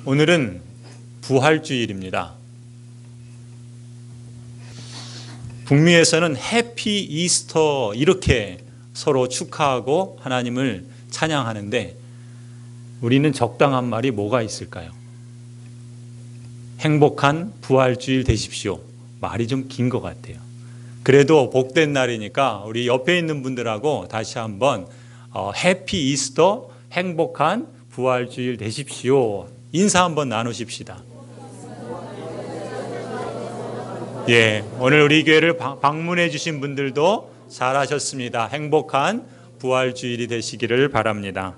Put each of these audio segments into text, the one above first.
오늘은 부활주일입니다. 북미에서는 해피 이스터 이렇게 서로 축하하고 하나님을 찬양하는데 우리는 적당한 말이 뭐가 있을까요? 행복한 부활주일 되십시오. 말이 좀 긴 것 같아요. 그래도 복된 날이니까 우리 옆에 있는 분들하고 다시 한번 해피 이스터, 행복한 부활주일 되십시오. 인사 한번 나누십시다. 예, 오늘 우리 교회를 방문해 주신 분들도 잘하셨습니다. 행복한 부활주일이 되시기를 바랍니다.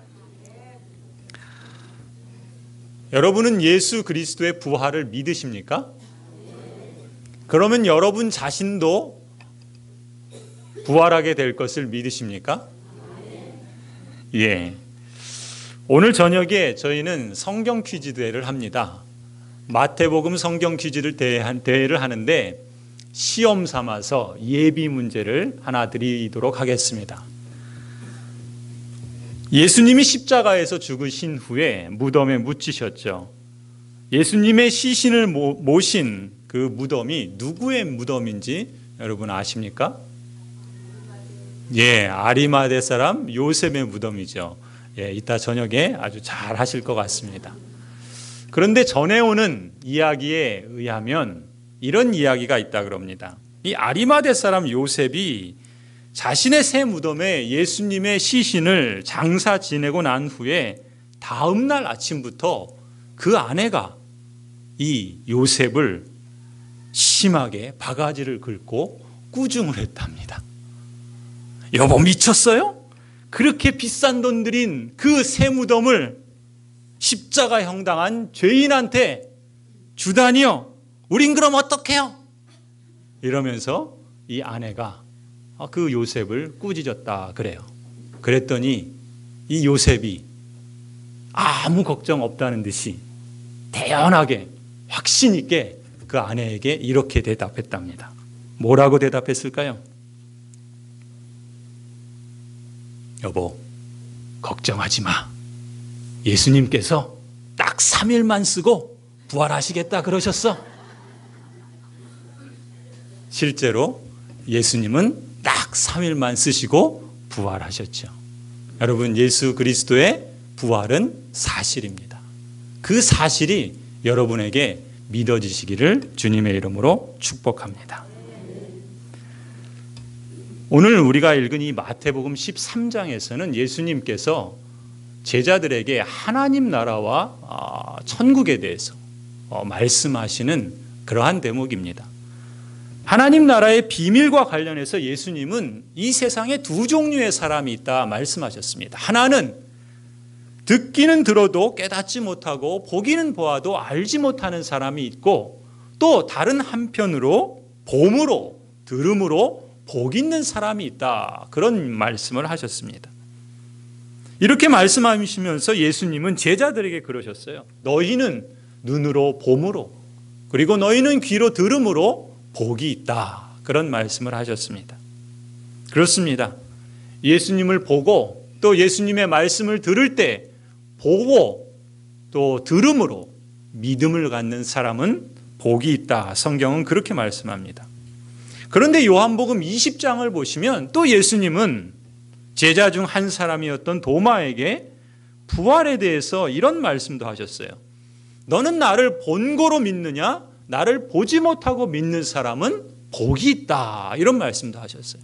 여러분은 예수 그리스도의 부활을 믿으십니까? 그러면 여러분 자신도 부활하게 될 것을 믿으십니까? 예. 오늘 저녁에 저희는 성경 퀴즈 대회를 합니다. 마태복음 성경 퀴즈를 대회를 하는데 시험 삼아서 예비 문제를 하나 드리도록 하겠습니다. 예수님이 십자가에서 죽으신 후에 무덤에 묻히셨죠. 예수님의 시신을 모신 그 무덤이 누구의 무덤인지 여러분 아십니까? 예, 아리마대 사람 요셉의 무덤이죠. 예, 이따 저녁에 아주 잘 하실 것 같습니다. 그런데 전해오는 이야기에 의하면 이런 이야기가 있다 그럽니다. 이 아리마대 사람 요셉이 자신의 새 무덤에 예수님의 시신을 장사 지내고 난 후에 다음 날 아침부터 그 아내가 이 요셉을 심하게 바가지를 긁고 꾸중을 했답니다. 여보 미쳤어요? 그렇게 비싼 돈 들인 그 새 무덤을 십자가형 당한 죄인한테 주다니요? 우린 그럼 어떡해요? 이러면서 이 아내가 그 요셉을 꾸짖었다 그래요. 그랬더니 이 요셉이 아무 걱정 없다는 듯이 대연하게 확신 있게 그 아내에게 이렇게 대답했답니다. 뭐라고 대답했을까요? 여보, 걱정하지 마. 예수님께서 딱 3일만 쓰고 부활하시겠다 그러셨어. 실제로 예수님은 딱 3일만 쓰시고 부활하셨죠. 여러분, 예수 그리스도의 부활은 사실입니다. 그 사실이 여러분에게 믿어지시기를 주님의 이름으로 축복합니다. 오늘 우리가 읽은 이 마태복음 13장에서는 예수님께서 제자들에게 하나님 나라와 천국에 대해서 말씀하시는 그러한 대목입니다. 하나님 나라의 비밀과 관련해서 예수님은 이 세상에 두 종류의 사람이 있다 말씀하셨습니다. 하나는 듣기는 들어도 깨닫지 못하고 보기는 보아도 알지 못하는 사람이 있고 또 다른 한편으로 봄으로 들음으로 복 있는 사람이 있다. 그런 말씀을 하셨습니다. 이렇게 말씀하시면서 예수님은 제자들에게 그러셨어요. 너희는 눈으로 봄으로 그리고 너희는 귀로 들음으로 복이 있다. 그런 말씀을 하셨습니다. 그렇습니다. 예수님을 보고 또 예수님의 말씀을 들을 때 보고 또 들음으로 믿음을 갖는 사람은 복이 있다. 성경은 그렇게 말씀합니다. 그런데 요한복음 20장을 보시면 또 예수님은 제자 중 한 사람이었던 도마에게 부활에 대해서 이런 말씀도 하셨어요. 너는 나를 본고로 믿느냐? 나를 보지 못하고 믿는 사람은 복이 있다. 이런 말씀도 하셨어요.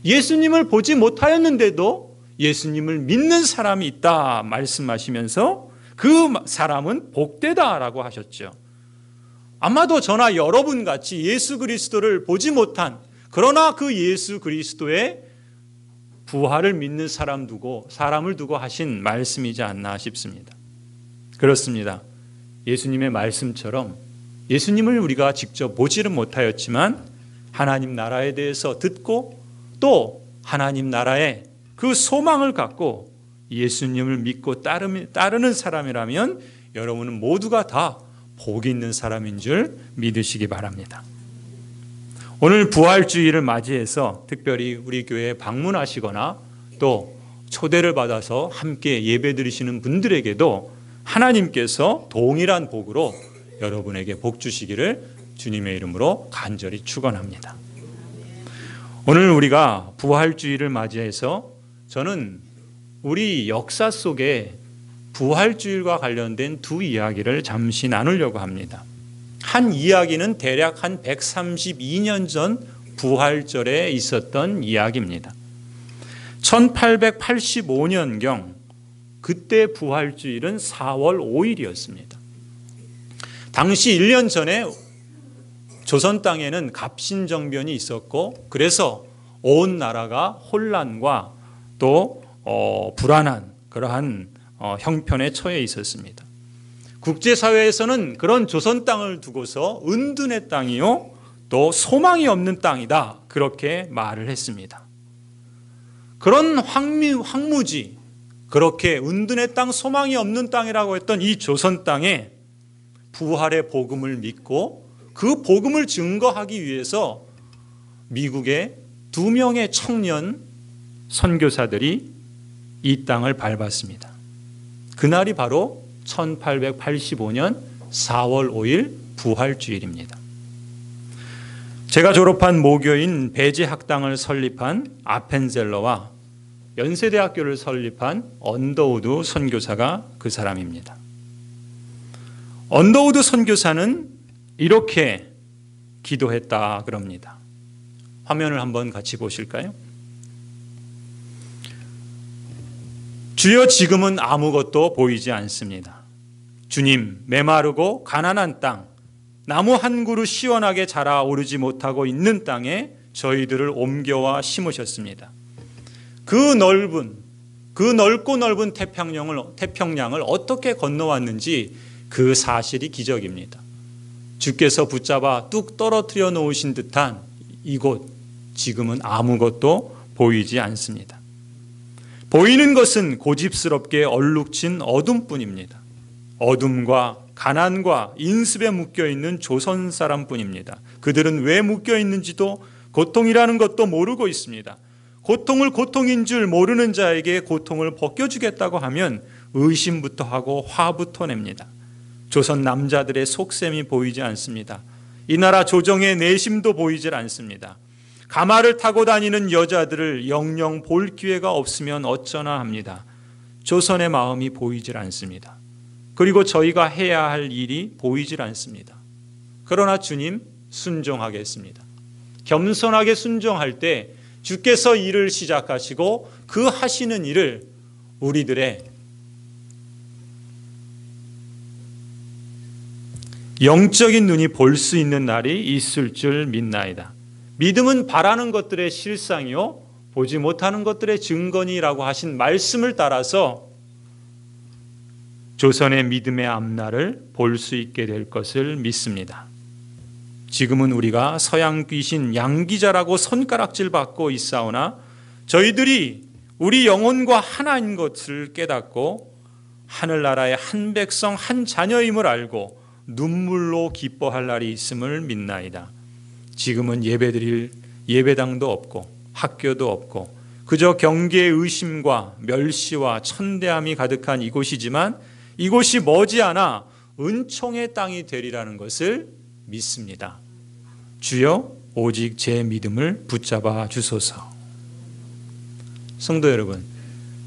예수님을 보지 못하였는데도 예수님을 믿는 사람이 있다 말씀하시면서 그 사람은 복되다라고 하셨죠. 아마도 저나 여러분 같이 예수 그리스도를 보지 못한 그러나 그 예수 그리스도의 부활을 믿는 사람을 두고 하신 말씀이지 않나 싶습니다. 그렇습니다. 예수님의 말씀처럼 예수님을 우리가 직접 보지는 못하였지만 하나님 나라에 대해서 듣고 또 하나님 나라의 그 소망을 갖고 예수님을 믿고 따르는 사람이라면 여러분은 모두가 다 복 있는 사람인 줄 믿으시기 바랍니다. 오늘 부활주일을 맞이해서 특별히 우리 교회에 방문하시거나 또 초대를 받아서 함께 예배 드리시는 분들에게도 하나님께서 동일한 복으로 여러분에게 복 주시기를 주님의 이름으로 간절히 축원합니다. 오늘 우리가 부활주의를 맞이해서 저는 우리 역사 속에 부활주일과 관련된 두 이야기를 잠시 나누려고 합니다. 한 이야기는 대략 한 132년 전 부활절에 있었던 이야기입니다. 1885년경 그때 부활주일은 4월 5일이었습니다. 당시 1년 전에 조선 땅에는 갑신정변이 있었고 그래서 온 나라가 혼란과 또 불안한 그러한 형편에 처해 있었습니다. 국제사회에서는 그런 조선 땅을 두고서 은둔의 땅이요 또 소망이 없는 땅이다 그렇게 말을 했습니다. 그런 황무지 그렇게 은둔의 땅 소망이 없는 땅이라고 했던 이 조선 땅에 부활의 복음을 믿고 그 복음을 증거하기 위해서 미국의 2명의 청년 선교사들이 이 땅을 밟았습니다. 그날이 바로 1885년 4월 5일 부활주일입니다. 제가 졸업한 모교인 배제학당을 설립한 아펜젤러와 연세대학교를 설립한 언더우드 선교사가 그 사람입니다. 언더우드 선교사는 이렇게 기도했다 그럽니다. 화면을 한번 같이 보실까요? 주여, 지금은 아무것도 보이지 않습니다. 주님, 메마르고 가난한 땅, 나무 한 그루 시원하게 자라오르지 못하고 있는 땅에 저희들을 옮겨와 심으셨습니다. 그 넓고 넓은 태평양을 어떻게 건너왔는지 그 사실이 기적입니다. 주께서 붙잡아 뚝 떨어뜨려 놓으신 듯한 이곳, 지금은 아무것도 보이지 않습니다. 보이는 것은 고집스럽게 얼룩진 어둠뿐입니다. 어둠과 가난과 인습에 묶여있는 조선 사람뿐입니다. 그들은 왜 묶여있는지도 고통이라는 것도 모르고 있습니다. 고통을 고통인 줄 모르는 자에게 고통을 벗겨주겠다고 하면 의심부터 하고 화부터 냅니다. 조선 남자들의 속셈이 보이지 않습니다. 이 나라 조정의 내심도 보이질 않습니다. 가마를 타고 다니는 여자들을 영영 볼 기회가 없으면 어쩌나 합니다. 조선의 마음이 보이질 않습니다. 그리고 저희가 해야 할 일이 보이질 않습니다. 그러나 주님, 순종하겠습니다. 겸손하게 순종할 때 주께서 일을 시작하시고 그 하시는 일을 우리들의 영적인 눈이 볼 수 있는 날이 있을 줄 믿나이다. 믿음은 바라는 것들의 실상이요 보지 못하는 것들의 증거니라고 하신 말씀을 따라서 조선의 믿음의 앞날을 볼 수 있게 될 것을 믿습니다. 지금은 우리가 서양 귀신 양기자라고 손가락질 받고 있사오나 저희들이 우리 영혼과 하나인 것을 깨닫고 하늘나라의 한 백성 한 자녀임을 알고 눈물로 기뻐할 날이 있음을 믿나이다. 지금은 예배드릴 예배당도 없고 학교도 없고 그저 경계의 의심과 멸시와 천대함이 가득한 이곳이지만 이곳이 머지않아 은총의 땅이 되리라는 것을 믿습니다. 주여, 오직 제 믿음을 붙잡아 주소서. 성도 여러분,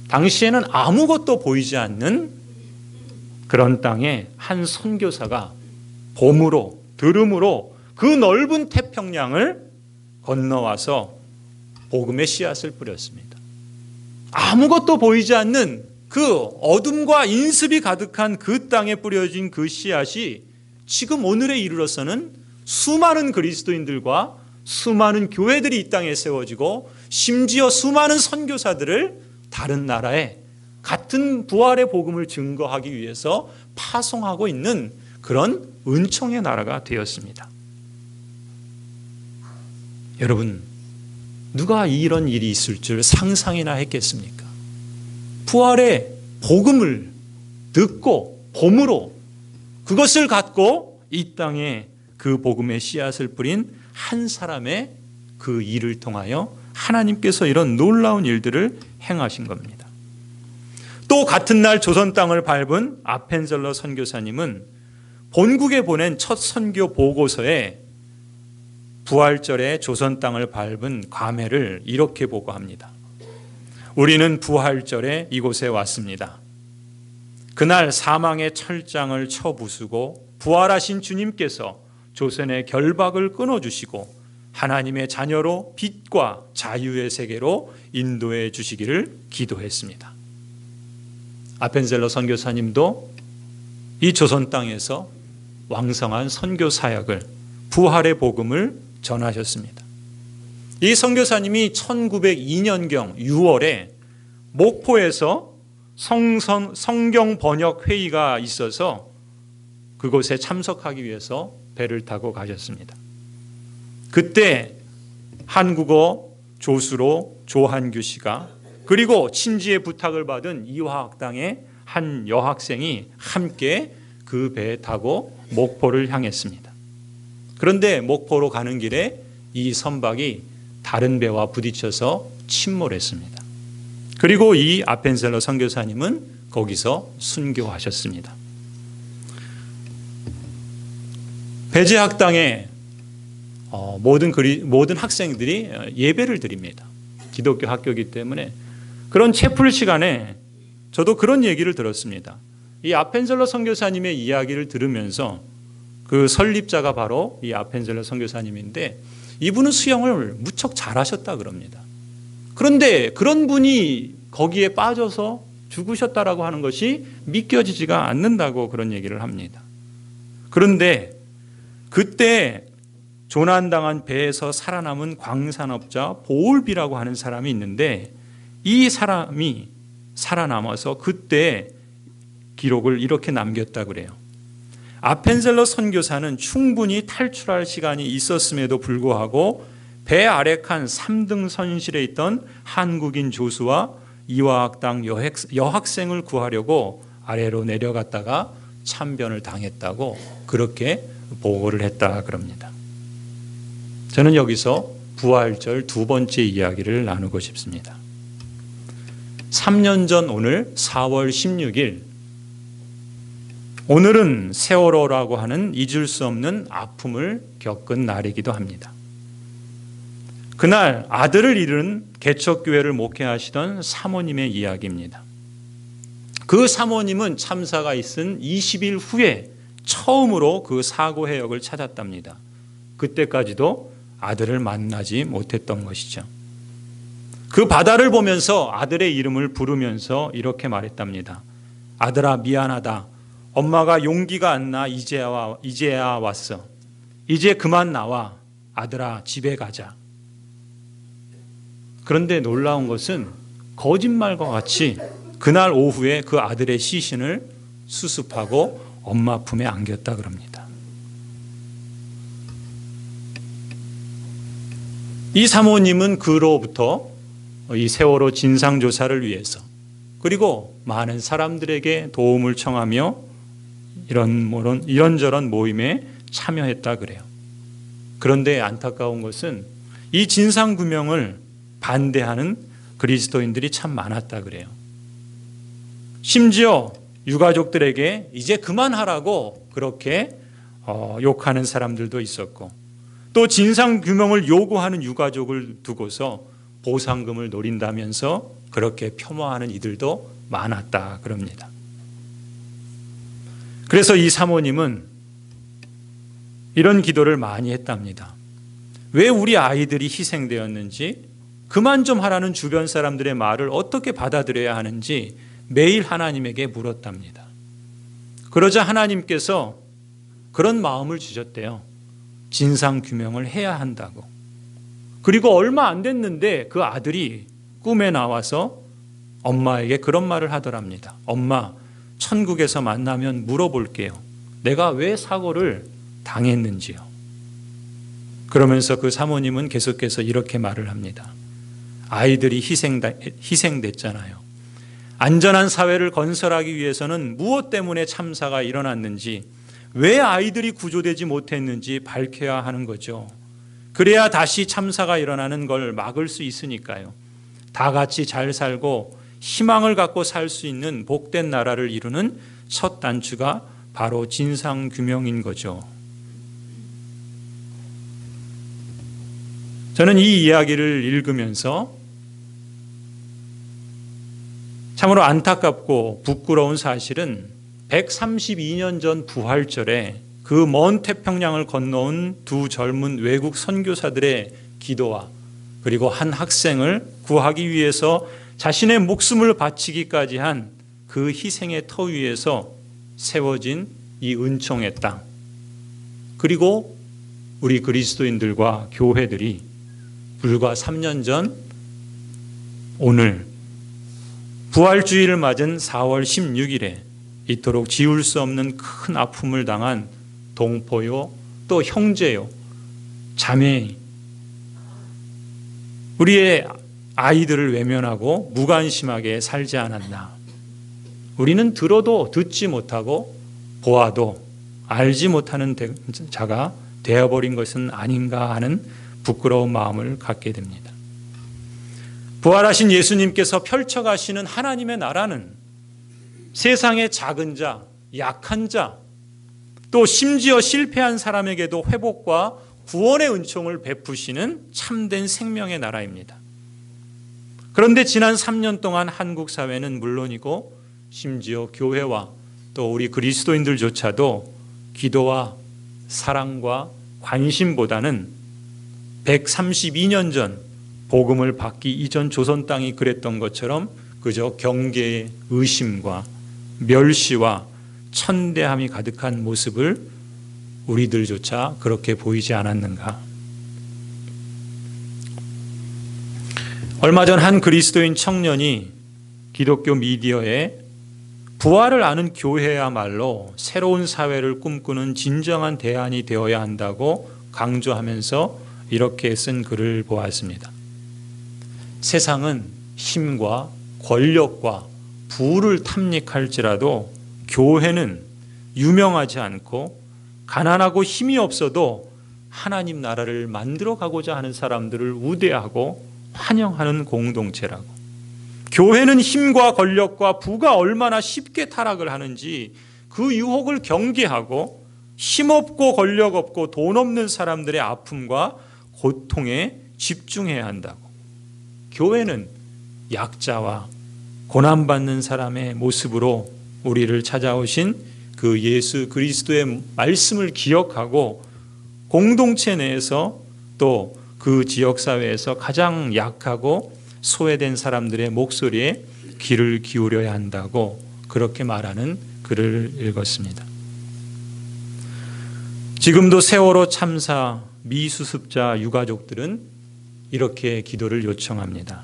당시에는 아무것도 보이지 않는 그런 땅에 한 선교사가 봄으로 들음으로 그 넓은 태평양을 건너와서 복음의 씨앗을 뿌렸습니다. 아무것도 보이지 않는 그 어둠과 인습이 가득한 그 땅에 뿌려진 그 씨앗이 지금 오늘에 이르러서는 수많은 그리스도인들과 수많은 교회들이 이 땅에 세워지고 심지어 수많은 선교사들을 다른 나라에 같은 부활의 복음을 증거하기 위해서 파송하고 있는 그런 은총의 나라가 되었습니다. 여러분, 누가 이런 일이 있을 줄 상상이나 했겠습니까? 부활의 복음을 듣고 봄으로 그것을 갖고 이 땅에 그 복음의 씨앗을 뿌린 한 사람의 그 일을 통하여 하나님께서 이런 놀라운 일들을 행하신 겁니다. 또 같은 날 조선 땅을 밟은 아펜젤러 선교사님은 본국에 보낸 첫 선교 보고서에 부활절에 조선 땅을 밟은 감회를 이렇게 보고합니다. 우리는 부활절에 이곳에 왔습니다. 그날 사망의 철장을 쳐부수고 부활하신 주님께서 조선의 결박을 끊어주시고 하나님의 자녀로 빛과 자유의 세계로 인도해 주시기를 기도했습니다. 아펜젤러 선교사님도 이 조선 땅에서 왕성한 선교 사역을, 부활의 복음을 전하셨습니다. 이 선교사님이 1902년경 6월에 목포에서 성경 번역 회의가 있어서 그곳에 참석하기 위해서 배를 타고 가셨습니다. 그때 한국어 조수로 조한규 씨가, 그리고 친지의 부탁을 받은 이화학당의 한 여학생이 함께 그 배에 타고 목포를 향했습니다. 그런데 목포로 가는 길에 이 선박이 다른 배와 부딪혀서 침몰했습니다. 그리고 이 아펜젤러 선교사님은 거기서 순교하셨습니다. 배제학당에 모든 학생들이 예배를 드립니다. 기독교 학교이기 때문에 그런 채플 시간에 저도 그런 얘기를 들었습니다. 이 아펜젤러 선교사님의 이야기를 들으면서, 그 설립자가 바로 이 아펜젤러 선교사님인데 이분은 수영을 무척 잘하셨다 그럽니다. 그런데 그런 분이 거기에 빠져서 죽으셨다라고 하는 것이 믿겨지지가 않는다고 그런 얘기를 합니다. 그런데 그때 조난당한 배에서 살아남은 광산업자 보울비라고 하는 사람이 있는데, 이 사람이 살아남아서 그때 기록을 이렇게 남겼다 그래요. 아펜젤러 선교사는 충분히 탈출할 시간이 있었음에도 불구하고 배 아래 칸 3등 선실에 있던 한국인 조수와 이화학당 여학생을 구하려고 아래로 내려갔다가 참변을 당했다고 그렇게 보고를 했다 그럽니다. 저는 여기서 부활절 두 번째 이야기를 나누고 싶습니다. 3년 전 오늘 4월 16일, 오늘은 세월호라고 하는 잊을 수 없는 아픔을 겪은 날이기도 합니다. 그날 아들을 잃은 개척교회를 목회하시던 사모님의 이야기입니다. 그 사모님은 참사가 있은 20일 후에 처음으로 그 사고 해역을 찾았답니다. 그때까지도 아들을 만나지 못했던 것이죠. 그 바다를 보면서 아들의 이름을 부르면서 이렇게 말했답니다. 아들아, 미안하다. 엄마가 용기가 안 나 이제야 왔어. 이제 그만 나와. 아들아, 집에 가자. 그런데 놀라운 것은 거짓말과 같이 그날 오후에 그 아들의 시신을 수습하고 엄마 품에 안겼다 그럽니다. 이 사모님은 그로부터 이 세월호 진상조사를 위해서, 그리고 많은 사람들에게 도움을 청하며 이런저런 모임에 참여했다 그래요. 그런데 안타까운 것은 이 진상규명을 반대하는 그리스도인들이 참 많았다 그래요. 심지어 유가족들에게 이제 그만하라고 그렇게 욕하는 사람들도 있었고, 또 진상규명을 요구하는 유가족을 두고서 보상금을 노린다면서 그렇게 폄하하는 이들도 많았다 그럽니다. 그래서 이 사모님은 이런 기도를 많이 했답니다. 왜 우리 아이들이 희생되었는지, 그만 좀 하라는 주변 사람들의 말을 어떻게 받아들여야 하는지 매일 하나님에게 물었답니다. 그러자 하나님께서 그런 마음을 주셨대요. 진상규명을 해야 한다고. 그리고 얼마 안 됐는데 그 아들이 꿈에 나와서 엄마에게 그런 말을 하더랍니다. 엄마, 천국에서 만나면 물어볼게요. 내가 왜 사고를 당했는지요. 그러면서 그 사모님은 계속해서 이렇게 말을 합니다. 아이들이 희생됐잖아요. 안전한 사회를 건설하기 위해서는 무엇 때문에 참사가 일어났는지, 왜 아이들이 구조되지 못했는지 밝혀야 하는 거죠. 그래야 다시 참사가 일어나는 걸 막을 수 있으니까요. 다 같이 잘 살고 희망을 갖고 살 수 있는 복된 나라를 이루는 첫 단추가 바로 진상규명인 거죠. 저는 이 이야기를 읽으면서 참으로 안타깝고 부끄러운 사실은 132년 전 부활절에 그 먼 태평양을 건너온 두 젊은 외국 선교사들의 기도와 그리고 한 학생을 구하기 위해서 자신의 목숨을 바치기까지 한 그 희생의 터 위에서 세워진 이 은총의 땅, 그리고 우리 그리스도인들과 교회들이 불과 3년 전 오늘 부활주의를 맞은 4월 16일에 이토록 지울 수 없는 큰 아픔을 당한 동포요, 또 형제요, 자매, 우리의 아이들을 외면하고 무관심하게 살지 않았나. 우리는 들어도 듣지 못하고 보아도 알지 못하는 자가 되어버린 것은 아닌가 하는 부끄러운 마음을 갖게 됩니다. 부활하신 예수님께서 펼쳐가시는 하나님의 나라는 세상의 작은 자, 약한 자, 또 심지어 실패한 사람에게도 회복과 구원의 은총을 베푸시는 참된 생명의 나라입니다. 그런데 지난 3년 동안 한국 사회는 물론이고 심지어 교회와 또 우리 그리스도인들조차도 기도와 사랑과 관심보다는 132년 전 복음을 받기 이전 조선 땅이 그랬던 것처럼 그저 경계의 의심과 멸시와 천대함이 가득한 모습을 우리들조차 그렇게 보이지 않았는가. 얼마 전 한 그리스도인 청년이 기독교 미디어에 부활을 아는 교회야말로 새로운 사회를 꿈꾸는 진정한 대안이 되어야 한다고 강조하면서 이렇게 쓴 글을 보았습니다. 세상은 힘과 권력과 부를 탐닉할지라도 교회는 유명하지 않고 가난하고 힘이 없어도 하나님 나라를 만들어 가고자 하는 사람들을 우대하고 환영하는 공동체라고. 교회는 힘과 권력과 부가 얼마나 쉽게 타락을 하는지 그 유혹을 경계하고 힘없고 권력 없고 돈 없는 사람들의 아픔과 고통에 집중해야 한다고. 교회는 약자와 고난받는 사람의 모습으로 우리를 찾아오신 그 예수 그리스도의 말씀을 기억하고 공동체 내에서 또 그 지역사회에서 가장 약하고 소외된 사람들의 목소리에 귀를 기울여야 한다고 그렇게 말하는 글을 읽었습니다. 지금도 세월호 참사 미수습자 유가족들은 이렇게 기도를 요청합니다.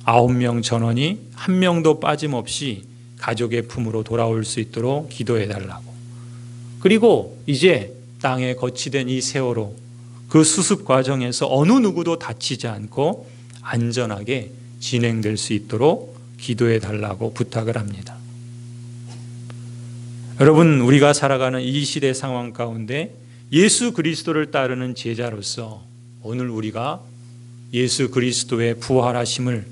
9명 전원이 한 명도 빠짐없이 가족의 품으로 돌아올 수 있도록 기도해달라고. 그리고 이제 땅에 거치된 이 세월호, 그 수습 과정에서 어느 누구도 다치지 않고 안전하게 진행될 수 있도록 기도해달라고 부탁을 합니다. 여러분, 우리가 살아가는 이 시대 상황 가운데 예수 그리스도를 따르는 제자로서 오늘 우리가 예수 그리스도의 부활하심을,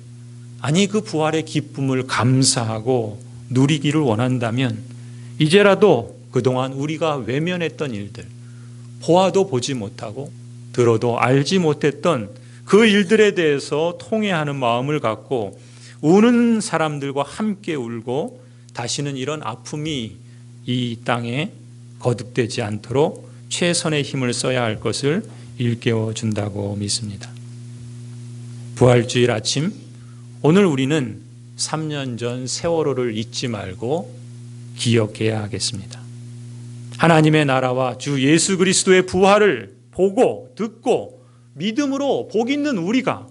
아니 그 부활의 기쁨을 감사하고 누리기를 원한다면 이제라도 그동안 우리가 외면했던 일들, 보아도 보지 못하고 들어도 알지 못했던 그 일들에 대해서 통회하는 마음을 갖고 우는 사람들과 함께 울고 다시는 이런 아픔이 이 땅에 거듭되지 않도록 최선의 힘을 써야 할 것을 일깨워 준다고 믿습니다. 부활주일 아침, 오늘 우리는 3년 전 세월호를 잊지 말고 기억해야 하겠습니다. 하나님의 나라와 주 예수 그리스도의 부활을 보고 듣고 믿음으로 복 있는 우리가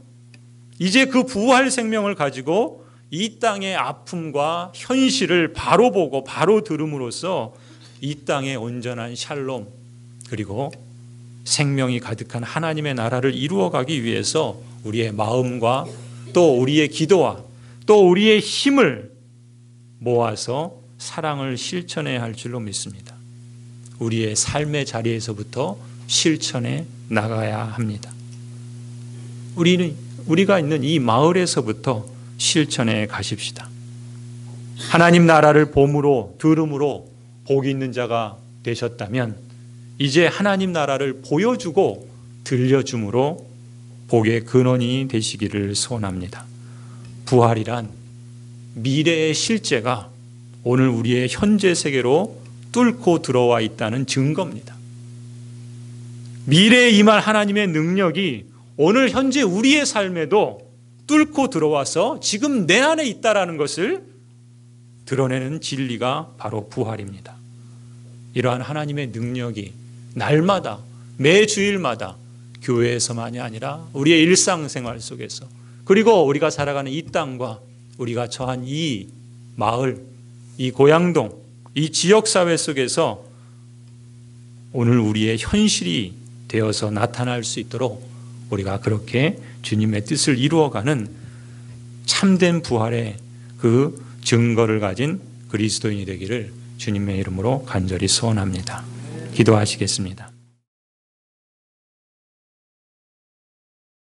이제 그 부활 생명을 가지고 이 땅의 아픔과 현실을 바로 보고 바로 들음으로써 이 땅의 온전한 샬롬 그리고 생명이 가득한 하나님의 나라를 이루어가기 위해서 우리의 마음과 또 우리의 기도와 또 우리의 힘을 모아서 사랑을 실천해야 할 줄로 믿습니다. 우리의 삶의 자리에서부터 실천해 나가야 합니다. 우리가 있는 이 마을에서부터 실천해 가십시다. 하나님 나라를 봄으로 들음으로 복이 있는 자가 되셨다면 이제 하나님 나라를 보여주고 들려줌으로 복의 근원이 되시기를 소원합니다. 부활이란 미래의 실제가 오늘 우리의 현재 세계로 뚫고 들어와 있다는 증거입니다. 미래에 임할 하나님의 능력이 오늘 현재 우리의 삶에도 뚫고 들어와서 지금 내 안에 있다라는 것을 드러내는 진리가 바로 부활입니다. 이러한 하나님의 능력이 날마다 매 주일마다 교회에서만이 아니라 우리의 일상생활 속에서 그리고 우리가 살아가는 이 땅과 우리가 처한 이 마을, 이 고향동, 이 지역사회 속에서 오늘 우리의 현실이 되어서 나타날 수 있도록 우리가 그렇게 주님의 뜻을 이루어가는 참된 부활의 그 증거를 가진 그리스도인이 되기를 주님의 이름으로 간절히 소원합니다. 기도하시겠습니다.